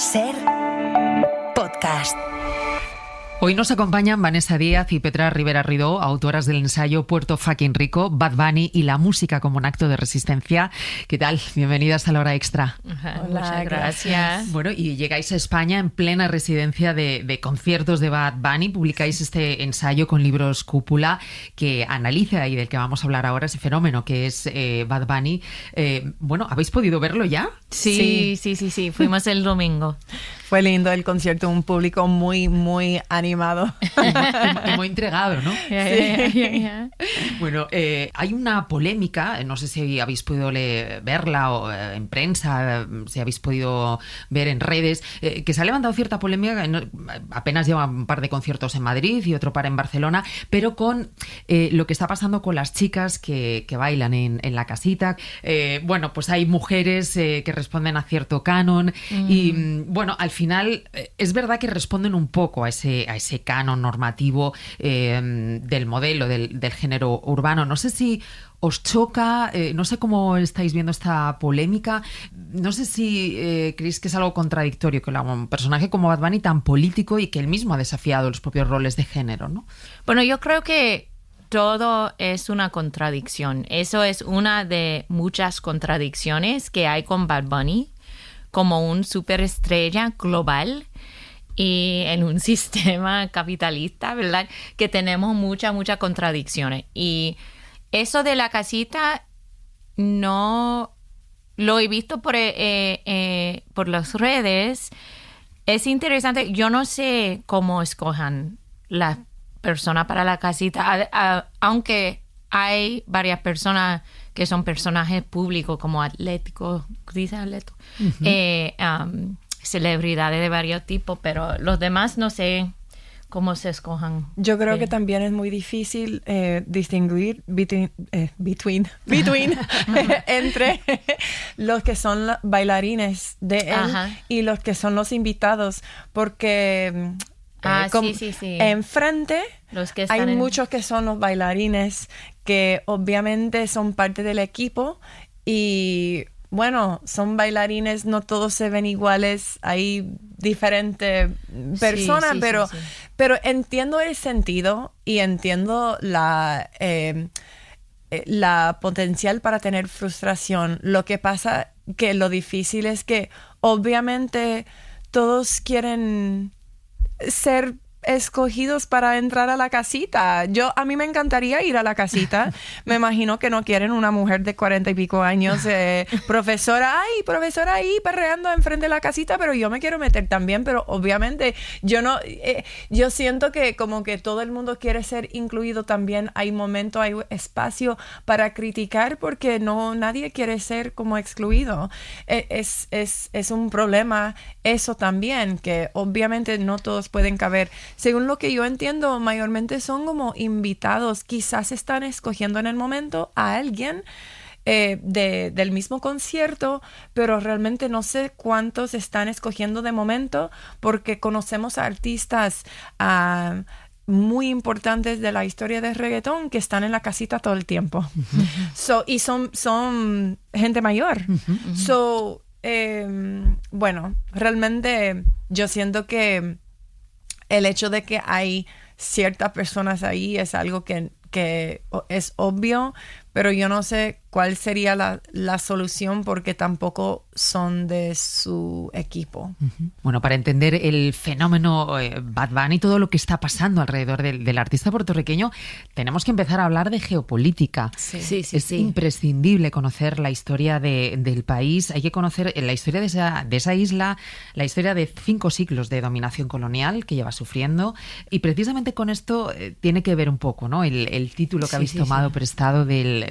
Ser podcast. Hoy nos acompañan Vanessa Díaz y Petra Rivera Ridó, autoras del ensayo Puerto Fucking Rico, Bad Bunny y la música como un acto de resistencia. ¿Qué tal? Bienvenidas a La Hora Extra. Hola, muchas gracias. Bueno, y llegáis a España en plena residencia de conciertos de Bad Bunny. Publicáis este ensayo con Libros Cúpula que analiza y del que vamos a hablar ahora, ese fenómeno que es Bad Bunny. Bueno, ¿habéis podido verlo ya? Sí. Fuimos el domingo. Fue lindo el concierto, un público muy animado. Y muy entregado, ¿no? Yeah. Bueno, hay una polémica, no sé si habéis podido verla o, en prensa, si habéis podido ver en redes, que se ha levantado cierta polémica, apenas lleva un par de conciertos en Madrid y otro par en Barcelona, pero con lo que está pasando con las chicas que bailan en la casita. Bueno, pues hay mujeres que responden a cierto canon y, bueno, al final es verdad que responden un poco a ese canon normativo del modelo del género urbano. No sé si os choca, no sé cómo estáis viendo esta polémica, no sé si creéis que es algo contradictorio que un personaje como Bad Bunny tan político y que él mismo ha desafiado los propios roles de género, ¿no? Bueno, yo creo que todo es una contradicción. Eso es una de muchas contradicciones que hay con Bad Bunny como un superestrella global y en un sistema capitalista, ¿verdad? Que tenemos muchas contradicciones. Y eso de la casita no lo he visto por las redes. Es interesante. Yo no sé cómo escojan las personas para la casita, aunque hay varias personas que son personajes públicos como atléticos, dice atleto, celebridades de varios tipos, pero los demás no sé cómo se escojan. Yo creo que también es muy difícil distinguir between entre los que son bailarines de él y los que son los invitados, porque sí. Enfrente los que hay muchos que son los bailarines que obviamente son parte del equipo y bueno, son bailarines, no todos se ven iguales, hay diferentes personas, pero entiendo el sentido y entiendo la potencial para tener frustración. Lo que pasa que lo difícil es que obviamente todos quieren ser escogidos para entrar a la casita. A mí me encantaría ir a la casita. Me imagino que no quieren una mujer de 40 y pico años, profesora ahí perreando enfrente de la casita, pero yo me quiero meter también, pero obviamente yo siento que como que todo el mundo quiere ser incluido también. Hay momento, hay espacio para criticar porque nadie quiere ser como excluido. Es un problema eso también, que obviamente no todos pueden caber. Según lo que yo entiendo, mayormente son como invitados. Quizás están escogiendo en el momento a alguien del mismo concierto, pero realmente no sé cuántos están escogiendo de momento, porque conocemos a artistas muy importantes de la historia del reggaetón que están en la casita todo el tiempo. Y son gente mayor. Bueno, realmente yo siento que el hecho de que hay ciertas personas ahí es algo que es obvio, pero yo no sé cuál sería la solución porque tampoco son de su equipo. Bueno, para entender el fenómeno Bad Bunny y todo lo que está pasando alrededor del artista puertorriqueño, tenemos que empezar a hablar de geopolítica. Sí. Es imprescindible conocer la historia del país. Hay que conocer la historia de esa isla, la historia de 5 siglos de dominación colonial que lleva sufriendo. Y precisamente con esto tiene que ver un poco, ¿no? El título que habéis tomado prestado del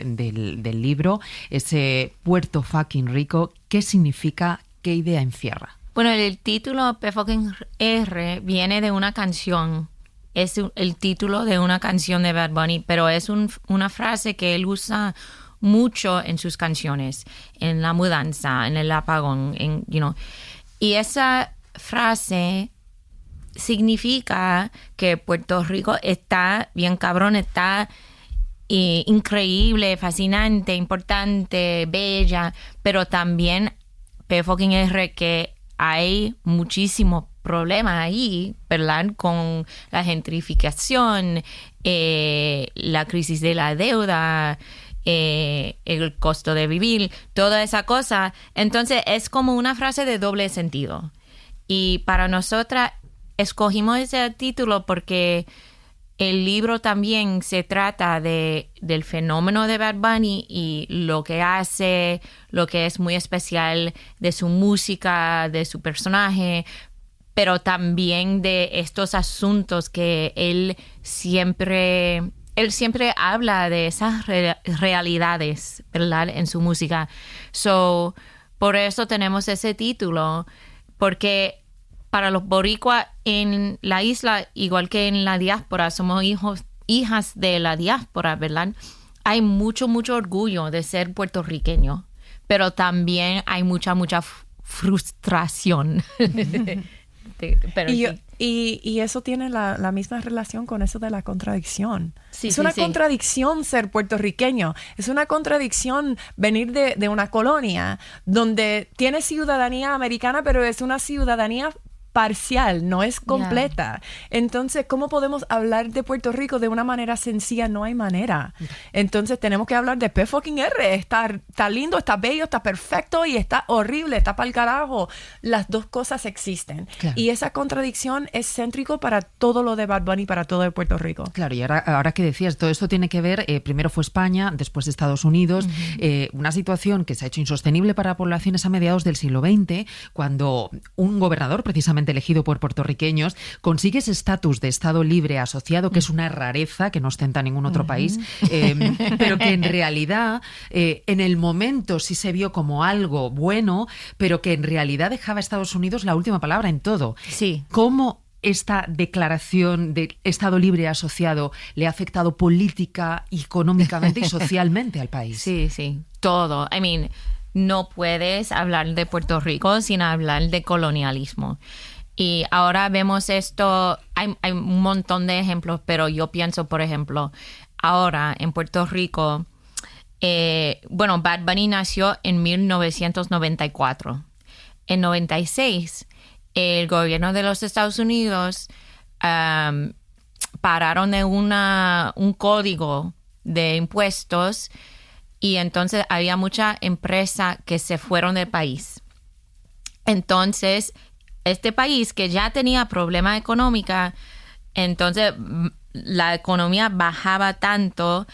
libro, ese Puerto Fucking Rico. ¿Qué significa? ¿Qué idea encierra? Bueno, el título P fucking R viene de una canción. Es el título de una canción de Bad Bunny, pero es una frase que él usa mucho en sus canciones, en la mudanza, en el apagón, y esa frase significa que Puerto Rico está bien cabrón, está increíble, fascinante, importante, bella, pero también P fucking R, que hay muchísimos problemas ahí, ¿verdad? Con la gentrificación, la crisis de la deuda, el costo de vivir, toda esa cosa. Entonces es como una frase de doble sentido. Y para nosotras escogimos ese título porque el libro también se trata del fenómeno de Bad Bunny y lo que hace, lo que es muy especial de su música, de su personaje, pero también de estos asuntos que él siempre habla de esas realidades, ¿verdad? En su música. So, por eso tenemos ese título, porque para los boricuas en la isla, igual que en la diáspora, somos hijas de la diáspora, ¿verdad? Hay mucho orgullo de ser puertorriqueño, pero también hay mucha frustración. Pero y eso tiene la misma relación con eso de la contradicción. Sí, es una contradicción ser puertorriqueño. Es una contradicción venir de una colonia donde tiene ciudadanía americana, pero es una ciudadanía parcial, no es completa. Entonces, ¿cómo podemos hablar de Puerto Rico de una manera sencilla? No hay manera. Entonces, tenemos que hablar de P***R. Está lindo, está bello, está perfecto y está horrible, está para el carajo. Las dos cosas existen. Claro. Y esa contradicción es céntrico para todo lo de Bad Bunny, para todo de Puerto Rico. Claro, y ahora que decías, todo esto tiene que ver, primero fue España, después Estados Unidos, una situación que se ha hecho insostenible para poblaciones a mediados del siglo XX, cuando un gobernador, precisamente elegido por puertorriqueños, consigue ese estatus de Estado libre asociado, que es una rareza que no ostenta ningún otro país, pero que en realidad en el momento sí se vio como algo bueno, pero que en realidad dejaba a Estados Unidos la última palabra en todo. Sí. ¿Cómo esta declaración de Estado libre asociado le ha afectado política, económicamente y socialmente al país? Sí, todo. I mean, no puedes hablar de Puerto Rico sin hablar de colonialismo. Y ahora vemos esto, hay un montón de ejemplos, pero yo pienso, por ejemplo, ahora en Puerto Rico, Bad Bunny nació en 1994. En 96, el gobierno de los Estados Unidos pararon de un código de impuestos y entonces había mucha empresa que se fueron del país. Entonces, este país que ya tenía problemas económicos, entonces la economía bajaba tanto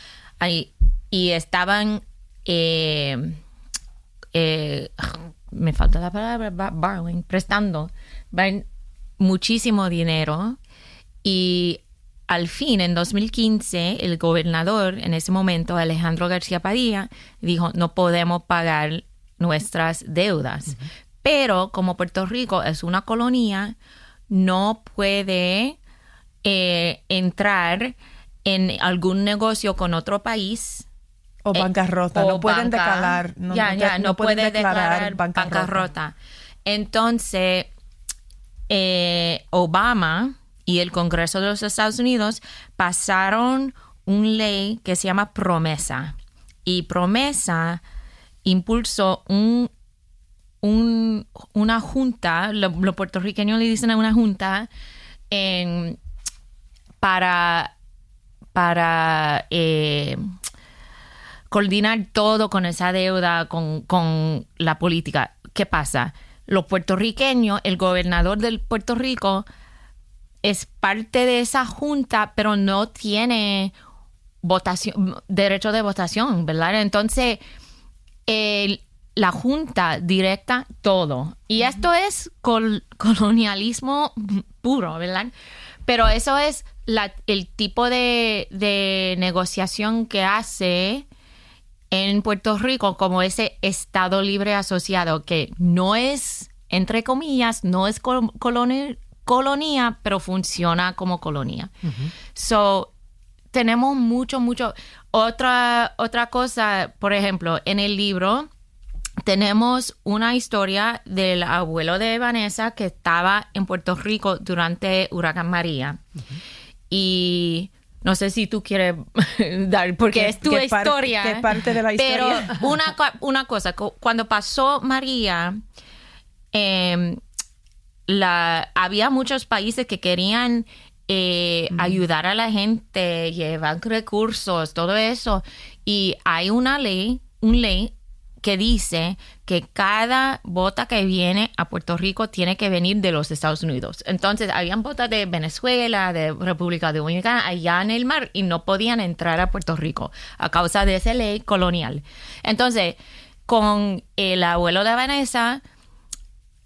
y estaban, me falta la palabra, borrowing, prestando muchísimo dinero y al fin, en 2015, el gobernador, en ese momento, Alejandro García Padilla, dijo, no podemos pagar nuestras deudas. Pero como Puerto Rico es una colonia, no puede entrar en algún negocio con otro país. O bancarrota. No pueden declarar. No puede declarar bancarrota. Entonces, Obama y el Congreso de los Estados Unidos pasaron una ley que se llama Promesa. Y Promesa impulsó una junta, los puertorriqueños le dicen a una junta, para coordinar todo con esa deuda, con la política. ¿Qué pasa? Los puertorriqueños, el gobernador de Puerto Rico es parte de esa junta, pero no tiene derecho de votación, ¿verdad? Entonces, la junta directa todo. Y esto es colonialismo puro, ¿verdad? Pero eso es el tipo de negociación que hace en Puerto Rico como ese Estado libre asociado, que no es, entre comillas, no es colonia, pero funciona como colonia. So, tenemos mucho. Otra cosa, por ejemplo, en el libro tenemos una historia del abuelo de Vanessa que estaba en Puerto Rico durante Huracán María. Y no sé si tú quieres dar, porque es tu historia. ¿Qué parte de la historia? Pero una cosa, cuando pasó María, había muchos países que querían ayudar a la gente, llevar recursos, todo eso. Y hay una ley que dice que cada bota que viene a Puerto Rico tiene que venir de los Estados Unidos. Entonces, habían botas de Venezuela, de República Dominicana, allá en el mar, y no podían entrar a Puerto Rico a causa de esa ley colonial. Entonces, con el abuelo de Vanessa,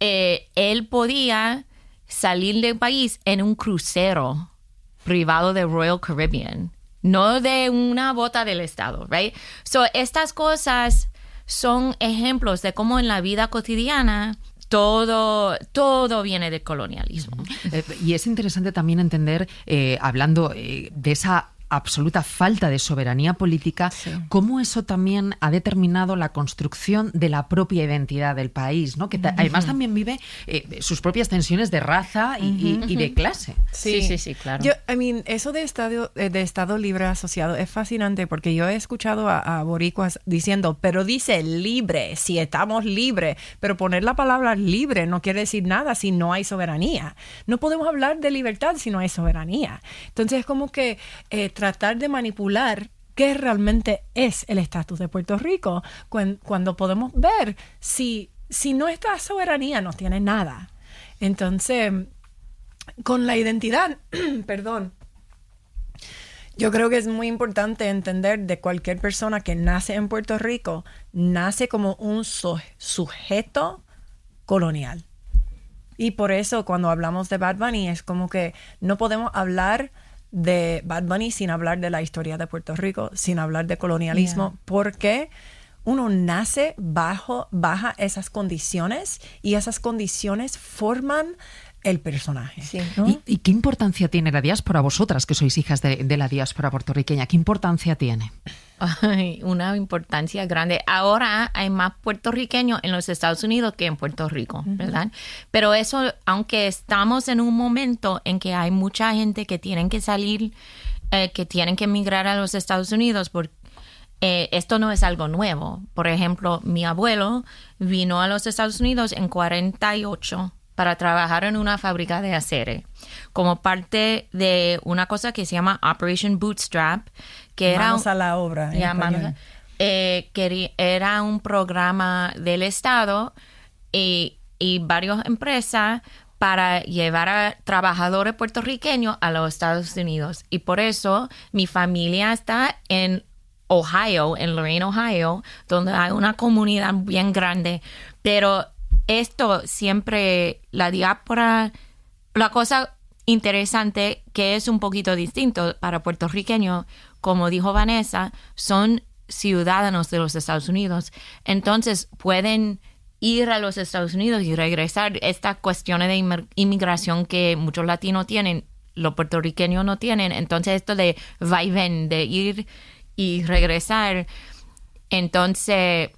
él podía salir del país en un crucero privado de Royal Caribbean, no de una bota del estado, right? So, estas cosas son ejemplos de cómo en la vida cotidiana todo viene del colonialismo. Y es interesante también entender, hablando de esa absoluta falta de soberanía política, cómo eso también ha determinado la construcción de la propia identidad del país, ¿no? Que además también vive sus propias tensiones de raza y de clase. Sí, claro. Eso de Estado Libre Asociado es fascinante, porque yo he escuchado a boricuas diciendo, pero dice libre, si estamos libres, pero poner la palabra libre no quiere decir nada si no hay soberanía. No podemos hablar de libertad si no hay soberanía. Entonces es como que tratar de manipular qué realmente es el estatus de Puerto Rico cuando podemos ver si no está soberanía no tiene nada. Entonces, con la identidad, perdón, yo creo que es muy importante entender de cualquier persona que nace en Puerto Rico, nace como un sujeto colonial. Y por eso cuando hablamos de Bad Bunny es como que no podemos hablar de Bad Bunny sin hablar de la historia de Puerto Rico, sin hablar de colonialismo, porque uno nace bajo esas condiciones y esas condiciones forman el personaje. Sí, ¿no? ¿Y qué importancia tiene la diáspora? Vosotras, que sois hijas de la diáspora puertorriqueña, ¿qué importancia tiene? Ay, una importancia grande. Ahora hay más puertorriqueños en los Estados Unidos que en Puerto Rico, ¿verdad? Pero eso, aunque estamos en un momento en que hay mucha gente que tienen que salir, que tienen que emigrar a los Estados Unidos, porque esto no es algo nuevo. Por ejemplo, mi abuelo vino a los Estados Unidos en 48 para trabajar en una fábrica de acero, como parte de una cosa que se llama Operation Bootstrap, que Manos a la obra. Que era un programa del Estado y varias empresas para llevar a trabajadores puertorriqueños a los Estados Unidos. Y por eso mi familia está en Ohio, en Lorain, Ohio, donde hay una comunidad bien grande. Pero esto siempre, la diáspora, la cosa interesante que es un poquito distinto para puertorriqueños, como dijo Vanessa, son ciudadanos de los Estados Unidos. Entonces pueden ir a los Estados Unidos y regresar. Estas cuestiones de inmigración que muchos latinos tienen, los puertorriqueños no tienen. Entonces esto de va y ven, de ir y regresar, entonces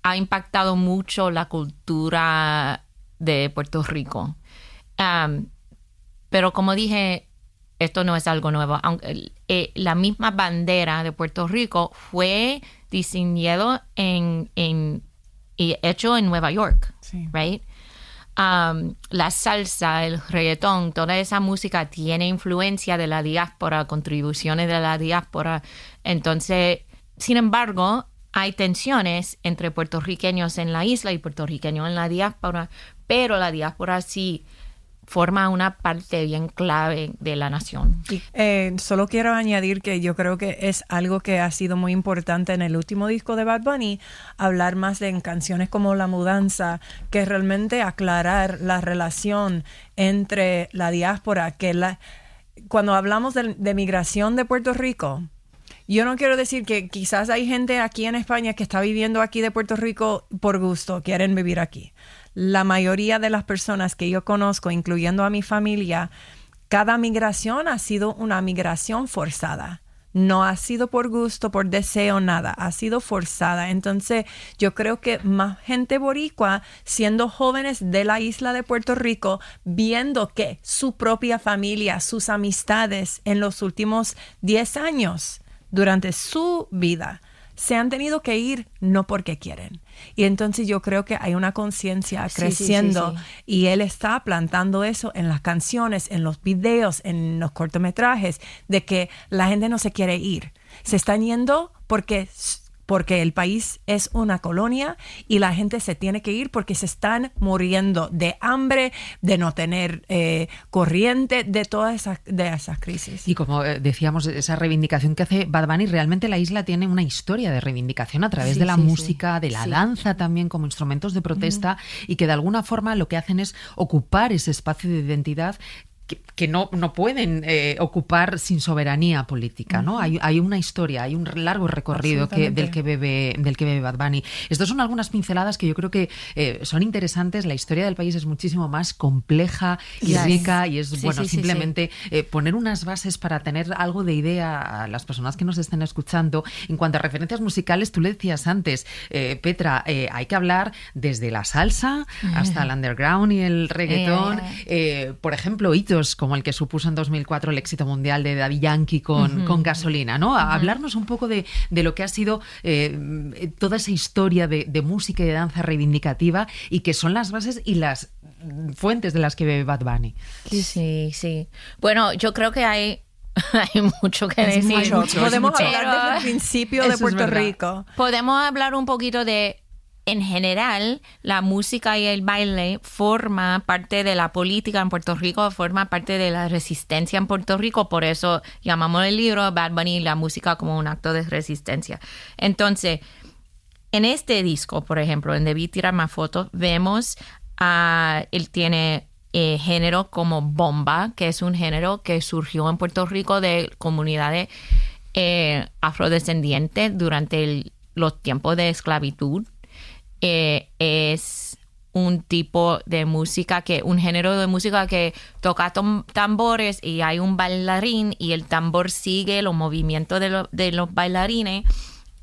ha impactado mucho la cultura de Puerto Rico. Pero como dije, esto no es algo nuevo. Aunque la misma bandera de Puerto Rico fue diseñado y hecho en Nueva York, sí. Right? La salsa, el reggaetón, toda esa música tiene influencia de la diáspora, contribuciones de la diáspora. Entonces, sin embargo, hay tensiones entre puertorriqueños en la isla y puertorriqueños en la diáspora, pero la diáspora sí forma una parte bien clave de la nación. Solo quiero añadir que yo creo que es algo que ha sido muy importante en el último disco de Bad Bunny, hablar más de en canciones como La Mudanza, que realmente aclarar la relación entre la diáspora, que cuando hablamos de migración de Puerto Rico, yo no quiero decir que quizás hay gente aquí en España que está viviendo aquí de Puerto Rico por gusto, quieren vivir aquí. La mayoría de las personas que yo conozco, incluyendo a mi familia, cada migración ha sido una migración forzada. No ha sido por gusto, por deseo, nada. Ha sido forzada. Entonces, yo creo que más gente boricua, siendo jóvenes de la isla de Puerto Rico, viendo que su propia familia, sus amistades en los últimos 10 años, durante su vida, se han tenido que ir no porque quieren. Y entonces yo creo que hay una conciencia creciendo y él está plantando eso en las canciones, en los videos, en los cortometrajes, de que la gente no se quiere ir. Se están yendo porque el país es una colonia y la gente se tiene que ir porque se están muriendo de hambre, de no tener corriente, de todas esas crisis. Y como decíamos, esa reivindicación que hace Bad Bunny, realmente la isla tiene una historia de reivindicación a través de la música, de la danza también como instrumentos de protesta, y que de alguna forma lo que hacen es ocupar ese espacio de identidad que no pueden ocupar sin soberanía política, ¿no? Hay una historia, hay un largo recorrido del que bebe Bad Bunny. Estas son algunas pinceladas que yo creo que son interesantes. La historia del país es muchísimo más compleja y rica, y es simplemente poner unas bases para tener algo de idea a las personas que nos estén escuchando. En cuanto a referencias musicales, tú le decías antes, Petra, hay que hablar desde la salsa hasta el underground y el reggaetón. Por ejemplo, hitos como el que supuso en 2004 el éxito mundial de Daddy Yankee con Gasolina, ¿no? A hablarnos un poco de lo que ha sido toda esa historia de música y de danza reivindicativa, y que son las bases y las fuentes de las que bebe Bad Bunny. Sí. Bueno, yo creo que hay mucho que decir. Podemos hablar desde el principio de Puerto Rico. Podemos hablar un poquito de, en general, la música y el baile forma parte de la política en Puerto Rico, forma parte de la resistencia en Puerto Rico. Por eso llamamos el libro Bad Bunny, la música como un acto de resistencia. Entonces, en este disco, por ejemplo, en Debí Tirar Más Fotos, vemos él tiene género como bomba, que es un género que surgió en Puerto Rico de comunidades afrodescendientes durante los tiempos de esclavitud. Es un tipo de música, un género de música que toca tambores y hay un bailarín y el tambor sigue los movimientos de los bailarines,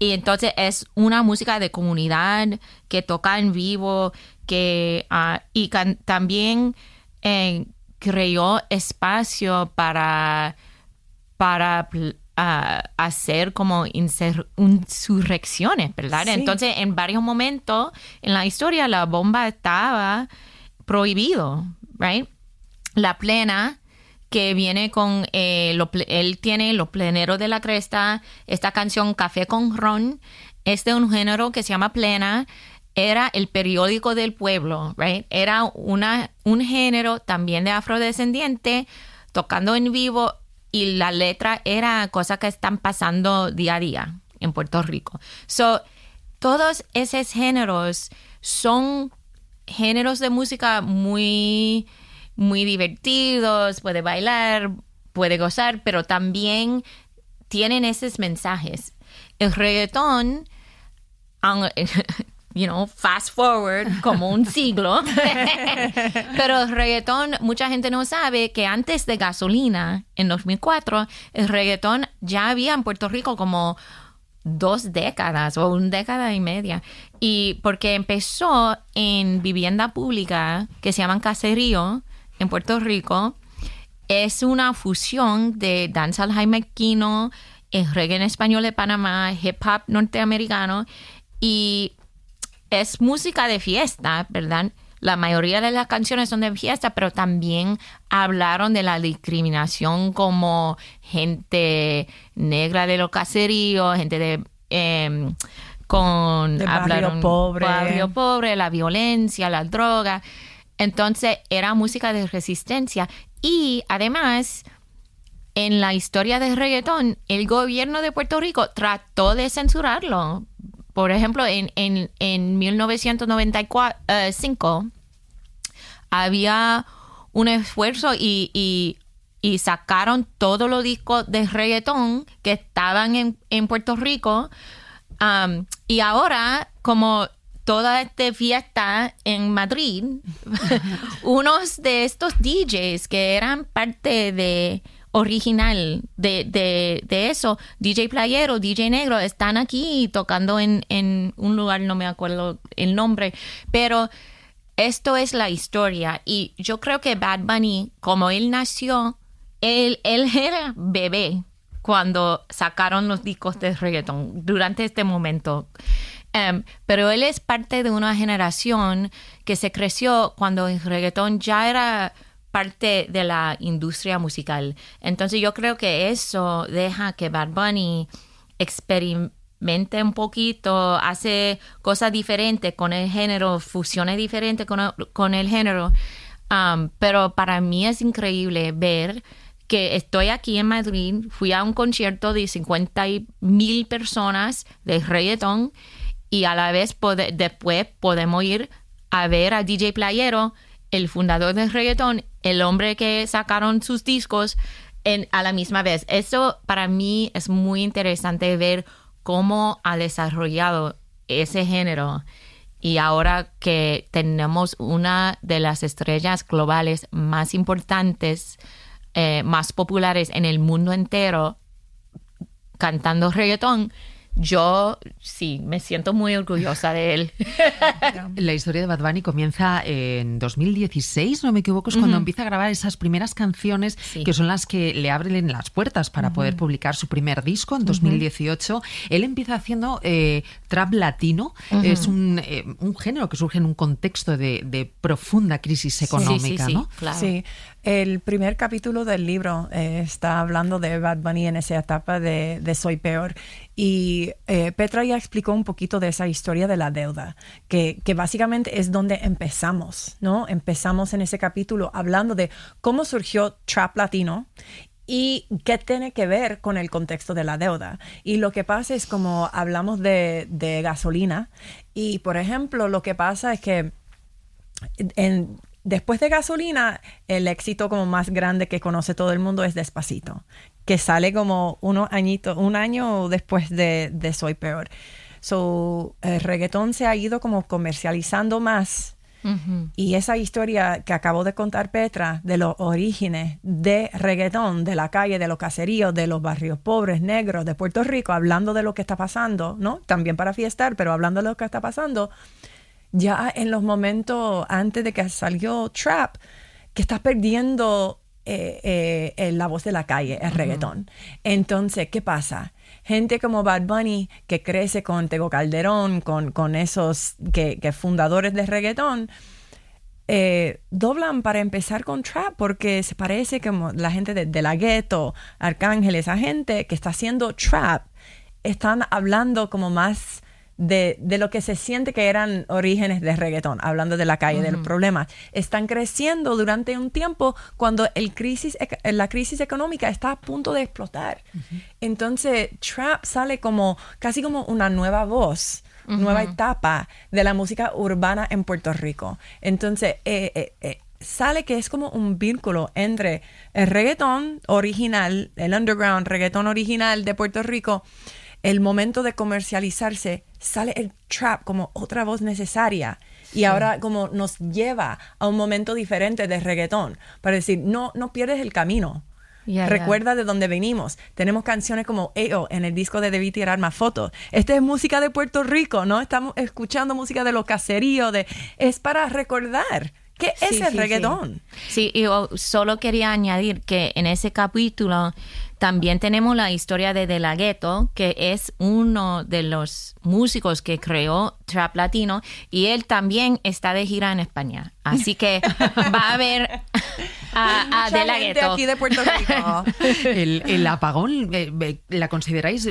y entonces es una música de comunidad que toca en vivo, también creó espacio para hacer como insurrecciones, ¿verdad? Sí. Entonces, en varios momentos en la historia, la bomba estaba prohibido, right? La plena, que viene con, él tiene Los Pleneros de la Cresta, esta canción Café con Ron, es de un género que se llama plena, era el periódico del pueblo, right? Era un género también de afrodescendiente, tocando en vivo, y la letra era cosas que están pasando día a día en Puerto Rico. So, todos esos géneros son géneros de música muy, muy divertidos, puede bailar, puede gozar, pero también tienen esos mensajes. El reggaetón, fast forward como un siglo. Pero el reggaetón, mucha gente no sabe que antes de Gasolina, en 2004, el reggaetón ya había en Puerto Rico como 2 décadas o 1 década y media. Y porque empezó en vivienda pública que se llaman caserío en Puerto Rico. Es una fusión de dancehall jamaiquino, el reggae en español de Panamá, hip hop norteamericano, y es música de fiesta, ¿verdad? La mayoría de las canciones son de fiesta, pero también hablaron de la discriminación como gente negra de los caseríos, gente de barrio pobre, la violencia, la droga. Entonces era música de resistencia. Y además, en la historia del reggaetón, el gobierno de Puerto Rico trató de censurarlo. Por ejemplo, en 1995 había un esfuerzo y sacaron todos los discos de reggaetón que estaban en Puerto Rico. Y ahora, como toda esta fiesta en Madrid, unos de estos DJs que eran parte de original de eso, DJ Playero, DJ Negro, están aquí tocando en un lugar, no me acuerdo el nombre, pero esto es la historia. Y yo creo que Bad Bunny, como él nació, él era bebé cuando sacaron los discos de reggaetón, durante este momento. Pero él es parte de una generación que se creció cuando el reggaetón ya era parte de la industria musical. Entonces yo creo que eso deja que Bad Bunny experimente un poquito, hace cosas diferentes con el género, fusiones diferentes con el género. Pero para mí es increíble ver que estoy aquí en Madrid, fui a un concierto de 50,000 personas de reggaetón y a la vez después podemos ir a ver a DJ Playero, el fundador del reggaetón, el hombre que sacaron sus discos a la misma vez. Eso para mí es muy interesante ver cómo ha desarrollado ese género. Y ahora que tenemos una de las estrellas globales más importantes, más populares en el mundo entero, cantando reggaetón, yo sí me siento muy orgullosa de él. La historia de Bad Bunny comienza en 2016, no me equivoco, es cuando empieza a grabar esas primeras canciones que son las que le abren las puertas para poder publicar su primer disco en 2018. Él empieza haciendo trap latino, es un género que surge en un contexto de profunda crisis económica, sí, ¿no? Claro. Sí, el primer capítulo del libro está hablando de Bad Bunny en esa etapa de Soy Peor. Y Petra ya explicó un poquito de esa historia de la deuda, que básicamente es donde empezamos, ¿no? Empezamos en ese capítulo hablando de cómo surgió Trap Latino y qué tiene que ver con el contexto de la deuda. Y lo que pasa es como hablamos de gasolina y, por ejemplo, lo que pasa es que después de Gasolina, el éxito como más grande que conoce todo el mundo es Despacito, que sale como un año después de Soy Peor. El reggaetón se ha ido como comercializando más. Y esa historia que acabo de contar, Petra, de los orígenes de reggaetón, de la calle, de los caseríos, de los barrios pobres, negros, de Puerto Rico, hablando de lo que está pasando, ¿no? También para fiestar, pero hablando de lo que está pasando, ya en los momentos antes de que salió Trap, que está perdiendo la voz de la calle, el reggaetón. Entonces, ¿qué pasa? Gente como Bad Bunny, que crece con Tego Calderón, con esos que fundadores de reggaetón, doblan para empezar con Trap, porque se parece como la gente de La Ghetto, Arcángel, esa gente que está haciendo Trap, están hablando como más de lo que se siente que eran orígenes de reggaetón, hablando de la calle, de los problemas. Están creciendo durante un tiempo cuando la crisis económica está a punto de explotar. Entonces, Trap sale casi como una nueva voz, nueva etapa de la música urbana en Puerto Rico. Entonces, sale que es como un vínculo entre el reggaetón original, el underground reggaetón original de Puerto Rico. El momento de comercializarse, sale el trap como otra voz necesaria. Y ahora como nos lleva a un momento diferente de reggaetón. Para decir, no pierdes el camino. Recuerda de dónde venimos. Tenemos canciones como EO en el disco de Debí Tirar Más Fotos. Esta es música de Puerto Rico, ¿no? Estamos escuchando música de los caseríos. Es para recordar qué es el reggaetón. Sí, yo solo quería añadir que en ese capítulo también tenemos la historia de La Ghetto, que es uno de los músicos que creó Trap Latino, y él también está de gira en España. Así que va a haber a De La Ghetto. Aquí de Puerto Rico. El Apagón, ¿la consideráis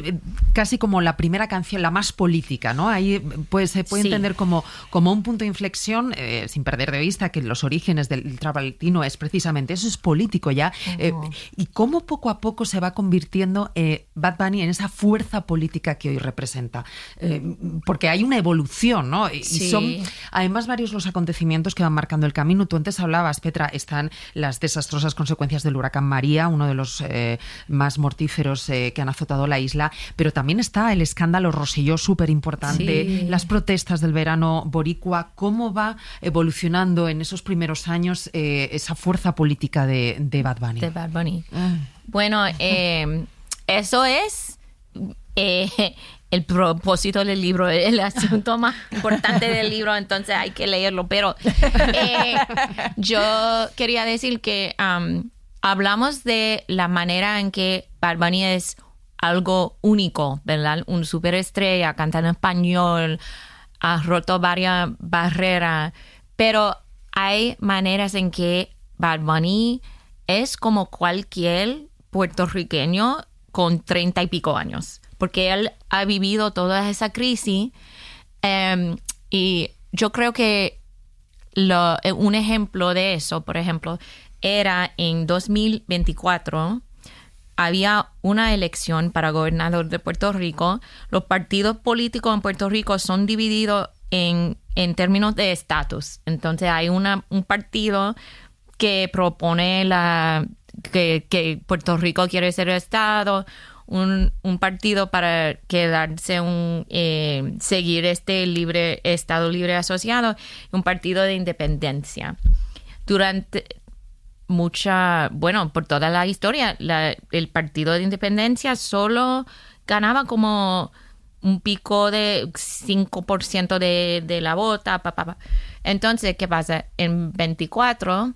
casi como la primera canción, la más política, ¿no? Ahí se puede entender como un punto de inflexión, sin perder de vista que los orígenes del Trap Latino es precisamente eso, es político ya. Y cómo poco a poco se va convirtiendo Bad Bunny en esa fuerza política que hoy representa. Porque hay una evolución, ¿no? Y son además varios los acontecimientos que van marcando el camino. Tú antes hablabas, Petra, están las desastrosas consecuencias del huracán María, uno de los más mortíferos que han azotado la isla, pero también está el escándalo Rosselló, súper importante, las protestas del verano boricua. ¿Cómo va evolucionando en esos primeros años esa fuerza política de Bad Bunny? De Bad Bunny. Bueno, eso es el propósito del libro, el asunto más importante del libro, entonces hay que leerlo. Pero yo quería decir que hablamos de la manera en que Bad Bunny es algo único, ¿verdad? Un superestrella, canta en español, ha roto varias barreras, pero hay maneras en que Bad Bunny es como cualquier puertorriqueño con 30 y pico años, porque él ha vivido toda esa crisis y yo creo que un ejemplo de eso, por ejemplo, era en 2024, había una elección para gobernador de Puerto Rico. Los partidos políticos en Puerto Rico son divididos en términos de estatus. Entonces hay un partido que propone que Puerto Rico quiere ser estado, un partido para quedarse seguir este estado libre asociado, un partido de independencia. Durante por toda la historia, el partido de independencia solo ganaba como un pico de 5% de la vota. Entonces, ¿qué pasa? En 24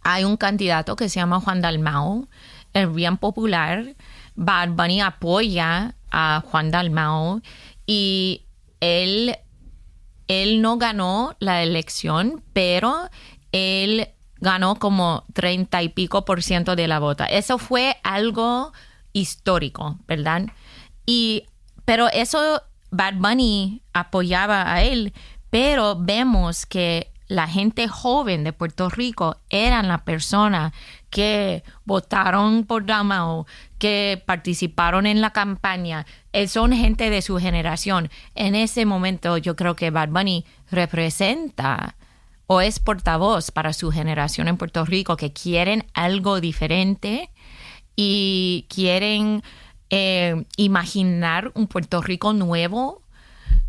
hay un candidato que se llama Juan Dalmau, es bien popular. Bad Bunny apoya a Juan Dalmau y él no ganó la elección, pero él ganó como 30 y pico % de la vota. Eso fue algo histórico, ¿verdad? Pero eso, Bad Bunny apoyaba a él, pero vemos que la gente joven de Puerto Rico eran las personas que votaron por Dalmau, que participaron en la campaña. Son gente de su generación. En ese momento yo creo que Bad Bunny representa o es portavoz para su generación en Puerto Rico, que quieren algo diferente y quieren imaginar un Puerto Rico nuevo.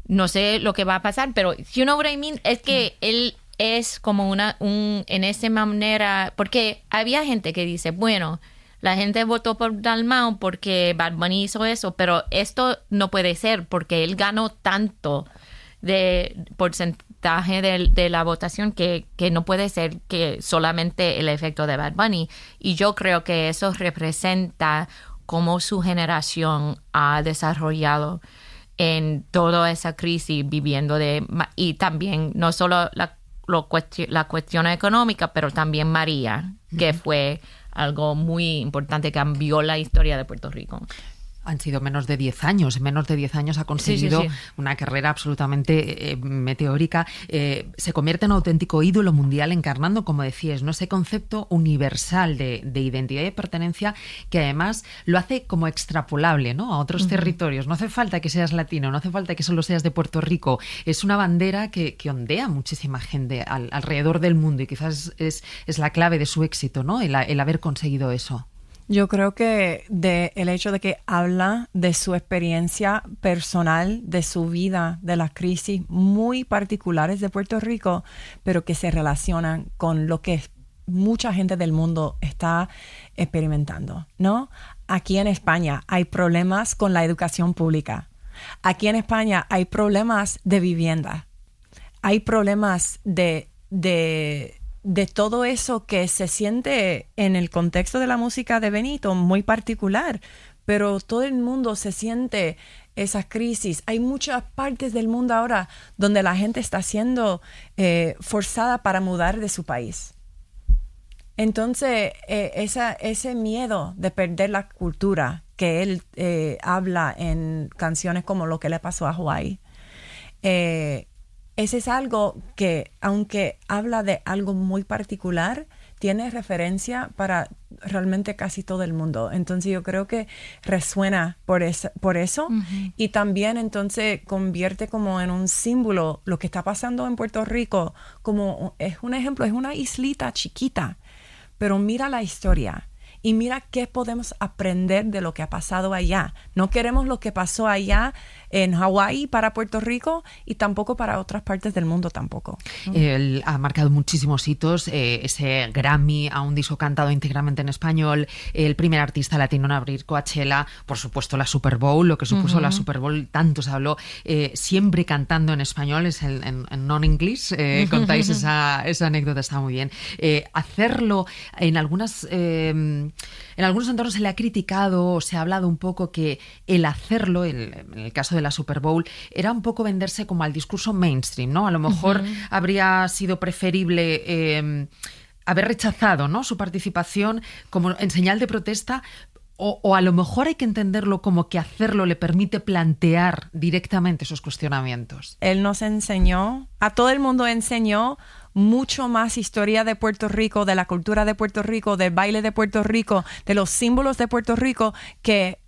No sé lo que va a pasar, pero you know what I mean? Es que él es como en esa manera, porque había gente que dice, bueno, la gente votó por Dalmau porque Bad Bunny hizo eso, pero esto no puede ser porque él ganó tanto de porcentaje de la votación que no puede ser que solamente el efecto de Bad Bunny. Y yo creo que eso representa cómo su generación ha desarrollado en toda esa crisis viviendo y también no solo la cuestión económica, pero también María, que fue algo muy importante, cambió la historia de Puerto Rico. Han sido menos de 10 años. En menos de 10 años ha conseguido una carrera absolutamente meteórica. Se convierte en un auténtico ídolo mundial, encarnando, como decías, ¿no?, ese concepto universal de identidad y de pertenencia, que además lo hace como extrapolable, ¿no?, a otros territorios. No hace falta que seas latino, no hace falta que solo seas de Puerto Rico. Es una bandera que ondea muchísima gente alrededor del mundo, y quizás es la clave de su éxito, ¿no?, el haber conseguido eso. Yo creo que el hecho de que habla de su experiencia personal, de su vida, de las crisis muy particulares de Puerto Rico, pero que se relacionan con lo que mucha gente del mundo está experimentando, ¿no? Aquí en España hay problemas con la educación pública. Aquí en España hay problemas de vivienda. Hay problemas de todo eso que se siente en el contexto de la música de Benito, muy particular, pero todo el mundo se siente esas crisis. Hay muchas partes del mundo ahora donde la gente está siendo forzada para mudar de su país. Entonces, ese miedo de perder la cultura que él habla en canciones como Lo que le pasó a Hawái, ese es algo que, aunque habla de algo muy particular, tiene referencia para realmente casi todo el mundo. Entonces yo creo que resuena por eso y también entonces convierte como en un símbolo lo que está pasando en Puerto Rico, como es un ejemplo, es una islita chiquita, pero mira la historia y mira qué podemos aprender de lo que ha pasado allá. No queremos lo que pasó allá en Hawái para Puerto Rico y tampoco para otras partes del mundo tampoco, ¿no? Él ha marcado muchísimos hitos, ese Grammy a un disco cantado íntegramente en español, el primer artista latino en abrir Coachella, por supuesto la Super Bowl, lo que supuso la Super Bowl, tanto se habló, siempre cantando en español, es en non-English, contáis esa anécdota, está muy bien. Hacerlo en algunos entornos se le ha criticado o se ha hablado un poco que el hacerlo, en el caso de la Super Bowl, era un poco venderse como al discurso mainstream, ¿no? A lo mejor habría sido preferible haber rechazado, ¿no?, su participación como en señal de protesta, o a lo mejor hay que entenderlo como que hacerlo le permite plantear directamente esos cuestionamientos. Él nos enseñó, a todo el mundo enseñó mucho más historia de Puerto Rico, de la cultura de Puerto Rico, del baile de Puerto Rico, de los símbolos de Puerto Rico, que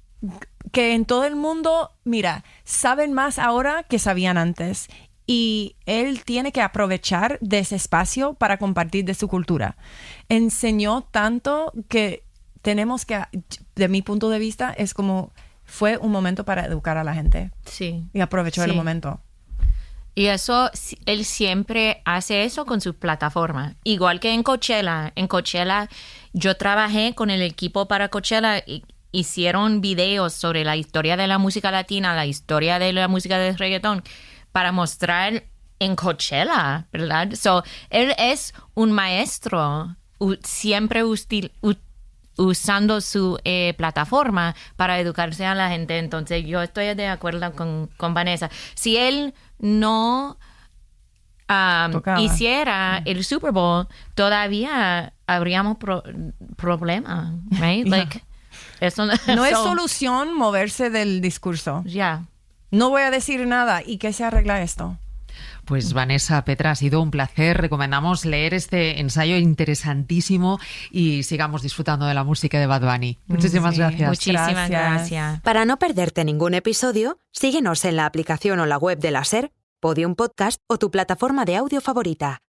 en todo el mundo, mira, saben más ahora que sabían antes. Y él tiene que aprovechar de ese espacio para compartir de su cultura. Enseñó tanto que tenemos que, de mi punto de vista, es como fue un momento para educar a la gente. Sí. Y aprovechó el momento. Y eso, él siempre hace eso con su plataforma. Igual que en Coachella. En Coachella yo trabajé con el equipo para Coachella y hicieron videos sobre la historia de la música latina, la historia de la música de reggaetón, para mostrar en Coachella, ¿verdad? So, él es un maestro, siempre usando su plataforma para educarse a la gente. Entonces, yo estoy de acuerdo con Vanessa. Si él no hiciera el Super Bowl, todavía habríamos problemas, right? Like, eso no es solución moverse del discurso. No voy a decir nada. ¿Y qué se arregla esto? Pues Vanessa, Petra, ha sido un placer. Recomendamos leer este ensayo interesantísimo y sigamos disfrutando de la música de Bad Bunny. Muchísimas gracias. Muchísimas gracias. Para no perderte ningún episodio, síguenos en la aplicación o la web de la SER, Podium Podcast o tu plataforma de audio favorita.